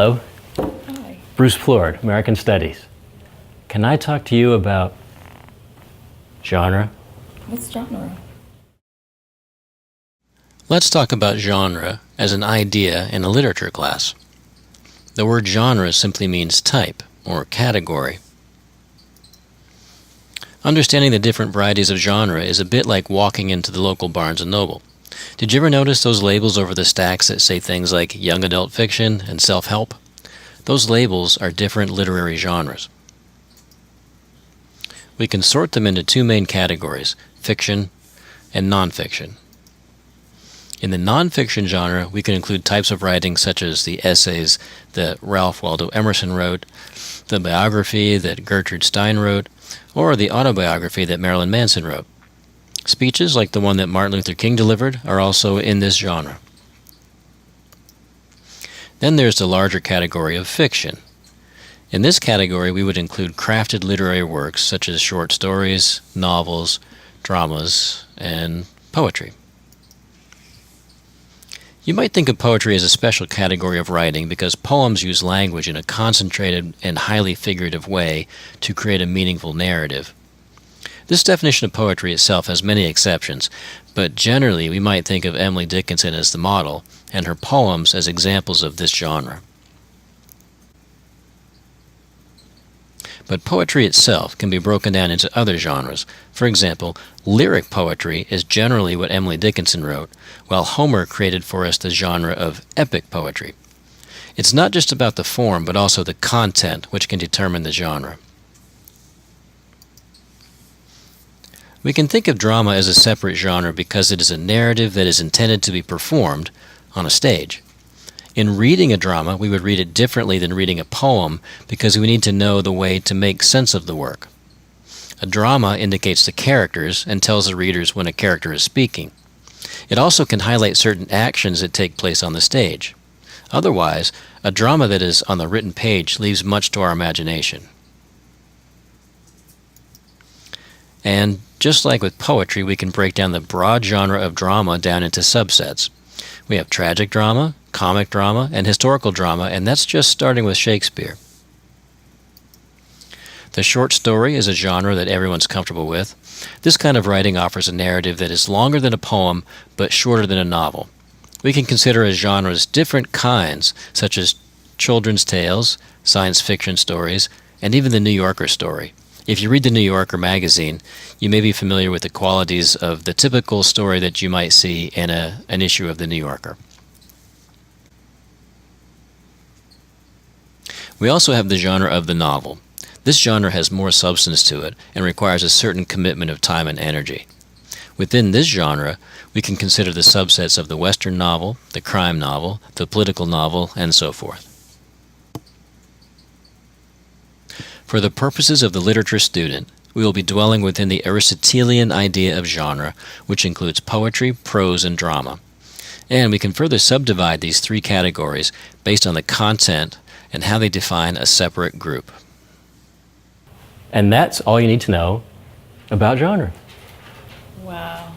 Hello. Hi. Bruce Plourde, American Studies. Can I talk to you about genre? What's genre? Let's talk about genre as an idea in a literature class. The word genre simply means type or category. Understanding the different varieties of genre is a bit like walking into the local Barnes & Noble. Did you ever notice those labels over the stacks that say things like young adult fiction and self-help? Those labels are different literary genres. We can sort them into two main categories, fiction and nonfiction. In the nonfiction genre, we can include types of writing such as the essays that Ralph Waldo Emerson wrote, the biography that Gertrude Stein wrote, or the autobiography that Marilyn Manson wrote. Speeches like the one that Martin Luther King delivered are also in this genre. Then there's the larger category of fiction. In this category, we would include crafted literary works such as short stories, novels, dramas, and poetry. You might think of poetry as a special category of writing because poems use language in a concentrated and highly figurative way to create a meaningful narrative. This definition of poetry itself has many exceptions, but generally we might think of Emily Dickinson as the model and her poems as examples of this genre. But poetry itself can be broken down into other genres. For example, lyric poetry is generally what Emily Dickinson wrote, while Homer created for us the genre of epic poetry. It's not just about the form, but also the content which can determine the genre. We can think of drama as a separate genre because it is a narrative that is intended to be performed on a stage. In reading a drama, we would read it differently than reading a poem because we need to know the way to make sense of the work. A drama indicates the characters and tells the readers when a character is speaking. It also can highlight certain actions that take place on the stage. Otherwise, a drama that is on the written page leaves much to our imagination. And just like with poetry, we can break down the broad genre of drama down into subsets. We have tragic drama, comic drama, and historical drama, and that's just starting with Shakespeare. The short story is a genre that everyone's comfortable with. This kind of writing offers a narrative that is longer than a poem, but shorter than a novel. We can consider as genres different kinds, such as children's tales, science fiction stories, and even the New Yorker story. If you read the New Yorker magazine, you may be familiar with the qualities of the typical story that you might see in an issue of the New Yorker. We also have the genre of the novel. This genre has more substance to it and requires a certain commitment of time and energy. Within this genre, we can consider the subsets of the Western novel, the crime novel, the political novel, and so forth. For the purposes of the literature student, we will be dwelling within the Aristotelian idea of genre, which includes poetry, prose, and drama. And we can further subdivide these three categories based on the content and how they define a separate group. And that's all you need to know about genre. Wow.